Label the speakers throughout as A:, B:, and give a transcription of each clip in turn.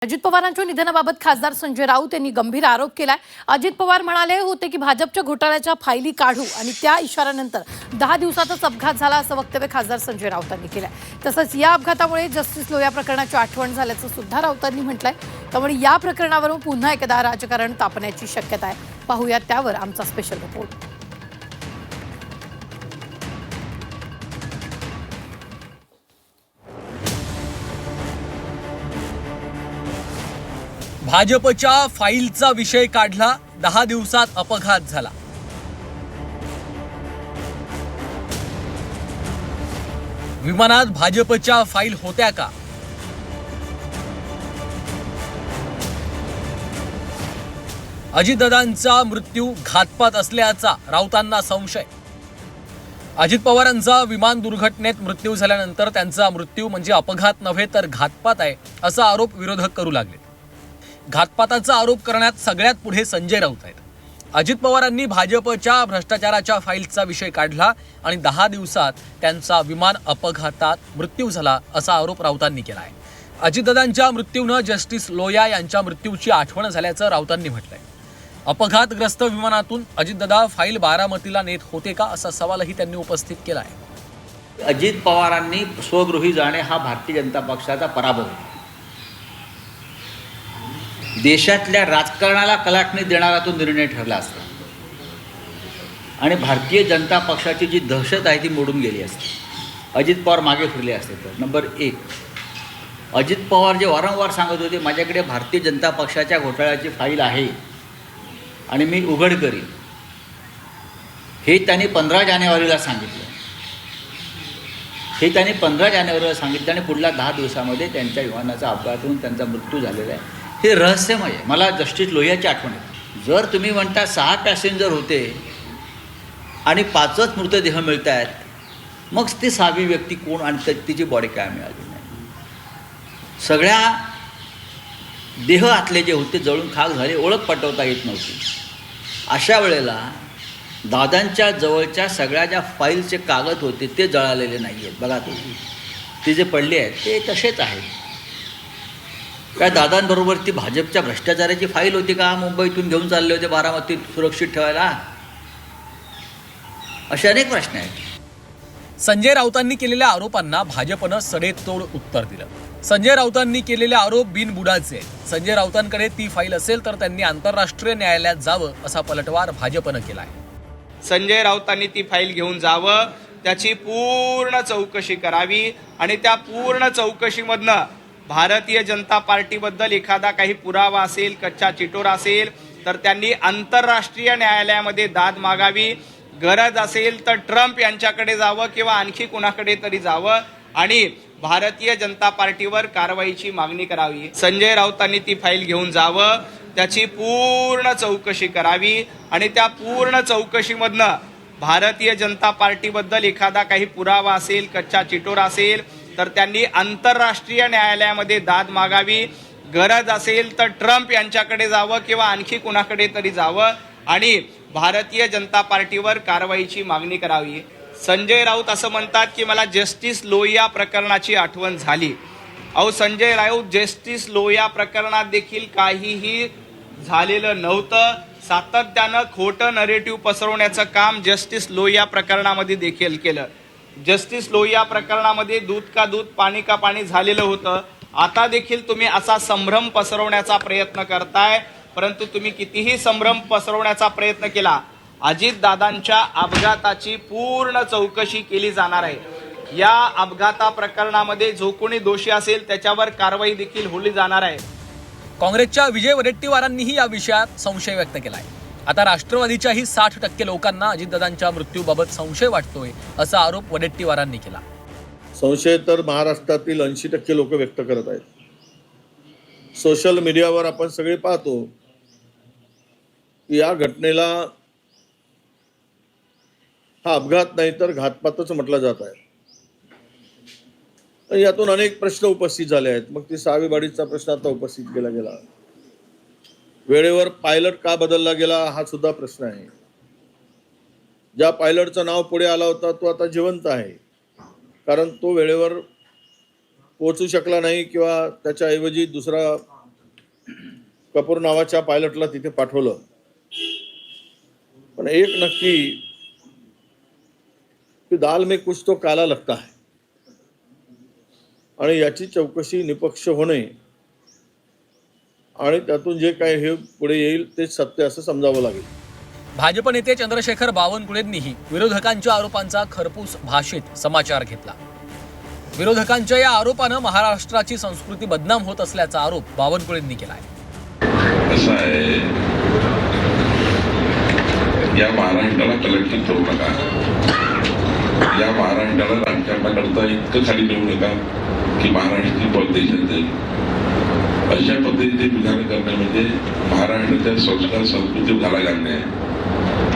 A: अजित पवारांच्या निधनाबाबत खासदार संजय राऊत यांनी गंभीर आरोप केलाय। अजित पवार म्हणाले होते की भाजपच्या घोटाळ्याच्या फायली काढू आणि त्या इशाऱ्यानंतर 10 दिवसातच अपघात झाला असं वक्तव्य खासदार संजय राऊतांनी केलंय। तसंच या अपघातामुळे जस्टिस लोया प्रकरणाची आठवण झाल्याचं सुद्धा राऊतांनी म्हटलंय। त्यामुळे या प्रकरणावरून पुन्हा एकदा राजकारण तापण्याची शक्यता आहे। पाहूयात त्यावर आमचा स्पेशल रिपोर्ट।
B: भाजपच्या फाईलचा विषय काढला, 10 दिवसात अपघात झाला। विमानात भाजपच्या फाईल होत्या का? अजितदादांचा मृत्यू घातपात असल्याचा राऊतांना संशय। अजित पवारांचा विमान दुर्घटनेत मृत्यू झाल्यानंतर त्यांचा मृत्यू म्हणजे अपघात नव्हे तर घातपात आहे असा आरोप विरोधक करू लागले। घातपाताचा आरोप करण्यात सगळ्यात पुढे संजय राऊत आहेत। अजित पवारांनी भाजपच्या भ्रष्टाचाराच्या फाईलचा विषय काढला आणि 10 दिवसात त्यांचा विमान अपघातात मृत्यू झाला असा आरोप राऊतांनी केला आहे। अजितदादांच्या मृत्यूनं जस्टिस लोया यांच्या मृत्यूची आठवण झाल्याचं राऊतांनी म्हटलंय। अपघातग्रस्त विमानातून अजितदादा फाईल बारामतीला नेत होते का असा सवालही त्यांनी उपस्थित केला आहे।
C: अजित पवारांनी स्वगृही जाणे हा भारतीय जनता पक्षाचा पराभव आहे। देशातल्या राजकारणाला कलाटणी देणारा तो निर्णय ठरला असता आणि भारतीय जनता पक्षाची जी दहशत आहे ती मोडून गेली असती। अजित पवार मागे फिरले असते तर नंबर 1, अजित पवार जे वारंवार सांगत होते माझ्याकडे भारतीय जनता पक्षाच्या घोटाळ्याची फाईल आहे आणि मी उघड करीन, हे त्यांनी 15 जानेवारीला सांगितलं। हे त्यांनी 15 जानेवारीला सांगितलं आणि पुढल्या 10 दिवसामध्ये त्यांच्या विमानाचा अपघात होऊन त्यांचा मृत्यू झालेला आहे। हे रहस्यमय आहे। मला जस्टिस लोहियाची आठवण येते। जर तुम्ही म्हणता 6 पॅसेंजर होते आणि 5च मृतदेह मिळत आहेत, मग ती 6वी व्यक्ती कोण आणि तिची बॉडी काय मिळाली नाही। सगळ्या देह आतले जे होते जळून खाक झाले, ओळख पटवता येत नव्हती। अशा वेळेला दादांच्या जवळच्या सगळ्या ज्या फाईलचे कागद होते ते जळालेले नाही आहेत। बघा तुम्ही, ते जे पडले आहेत ते तसेच आहेत। काय दादांबरोबर ती भाजपच्या भ्रष्टाचाराची फाईल होती का? मुंबईतून घेऊन चालले होते बारामतीत सुरक्षित ठेवायला? असे अनेक प्रश्न आहेत।
B: संजय राऊतांनी केलेल्या आरोपांना भाजपनं सडेतोड उत्तर दिलं। संजय राऊतांनी केलेले आरोप बिनबुडाचे आहेत। संजय राऊतांकडे ती फाईल असेल तर त्यांनी आंतरराष्ट्रीय न्यायालयात जावं असा पलटवार भाजपनं केला आहे।
D: संजय राऊतांनी ती फाईल घेऊन जावं, त्याची पूर्ण चौकशी करावी आणि त्या पूर्ण चौकशीमधनं भारतीय जनता पार्टीबद्दल एखादा काही पुरावा असेल, कच्चा चिटोरा असेल तर त्यांनी आंतरराष्ट्रीय न्यायालयामध्ये दाद मागावी। गरज असेल तर ट्रम्प यांच्याकडे जावं किंवा आणखी कुणाकडे तरी जावं आणि भारतीय जनता पार्टीवर कारवाईची मागणी करावी। संजय राऊतांनी ती फाईल घेऊन जावं, त्याची पूर्ण चौकशी करावी आणि त्या पूर्ण चौकशीमधनं भारतीय जनता पार्टीबद्दल एखादा काही पुरावा असेल, कच्चा चिटोरा असेल तर त्यांनी आंतरराष्ट्रीय न्यायालयामध्ये दाद मागावी। गरज असेल तर ट्रम्प यांच्याकडे जावं किंवा आणखी कुणाकडे तरी जावं आणि भारतीय जनता पार्टीवर कारवाईची मागणी करावी। संजय राऊत असं म्हणतात की मला जस्टिस लोहिया प्रकरणाची आठवण झाली। अहो संजय राऊत, जस्टिस लोहिया प्रकरणात देखील काहीही झालेलं नव्हतं। सातत्यानं खोटं नरेटिव्ह पसरवण्याचं काम जस्टिस लोहिया प्रकरणामध्ये देखील केलं। जस्टिस लोहिया प्रकरणामध्ये दूध का दूध पाणी का पाणी झालेलं होतं। आता देखील तुम्ही असा संभ्रम पसरवण्याचा प्रयत्न करताय, परंतु तुम्ही कितीही संभ्रम पसरवण्याचा प्रयत्न केला, अजितदादांच्या अपघाताची पूर्ण चौकशी केली जाणार आहे। या अपघाता प्रकरणामध्ये जो कोणी दोषी असेल त्याच्यावर कारवाई देखील होली जाणार आहे।
B: काँग्रेसच्या विजय वडेट्टीवारांनीही या विषयात संशय व्यक्त केला आहे। आता राष्ट्रवादीच्याही 60% लोकांना अजितदादांच्या मृत्यूबाबत संशय वाटतोय असा आरोप वडेट्टीवारांनी केला।
E: संशय तर महाराष्ट्रातील 80% लोक व्यक्त करत आहेत। सोशल मीडियावर आपण सगळे पाहतो की या घटनेला हा अपघात नाही तर घातपातच म्हटलं जात आहे। यातून अनेक प्रश्न उपस्थित झाले आहेत। मग ती 6वी बाडीचा प्रश्न आता उपस्थित केला गेला। वेळेवर पायलट का बदलला गेला हा सुद्धा प्रश्न आहे। ज्या पायलटचं नाव पुढे आला होता तो आता जिवंत आहे, कारण तो वेळेवर पोहोचू शकला नाही किंवा त्याच्याऐवजी दुसरा कपूर नावाच्या पायलटला तिथे पाठवलं, पण एक नक्की की दाल में कुछ तो काला लगता है आणि याची चौकशी निपक्ष होणे आणि त्यातून जे काय हे पुढे येईल ते सत्य असं समजावं लागेल.
B: भाजप नेते चंद्रशेखर बावनकुळेंनीही विरोधकांच्या आरोपांचा खरपूस भाषेत समाचार घेतला. विरोधकांच्या या आरोपानं महाराष्ट्राची संस्कृती बदनाम होत असल्याचा आरोप बावनकुळेंनी केलाय.
F: असं आहे, या महाराष्ट्राला कलेक्शन करू नका, या महाराष्ट्राला राजकारणाकरता इतकं खाली देऊ नका की महाराष्ट्राची पॉलिटिशियन जाईल. अशा पद्धतीचे विधान करणे म्हणजे महाराष्ट्राच्या संस्कार संस्कृती घाला घालणे आहे.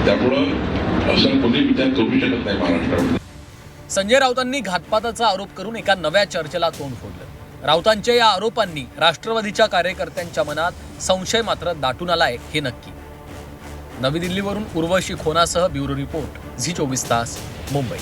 F: त्यामुळं असं कोणी विचार करू शकत नाही महाराष्ट्रामध्ये.
B: संजय राऊतांनी घातपाताचा आरोप करून एका नव्या चर्चेला तोंड फोडलं. राऊतांच्या या आरोपांनी राष्ट्रवादीच्या कार्यकर्त्यांच्या मनात संशय मात्र दाटून आलाय हे नक्की. नवी दिल्लीवरून उर्वशी खोनासह ब्युरो रिपोर्ट झी 24 तास, मुंबई.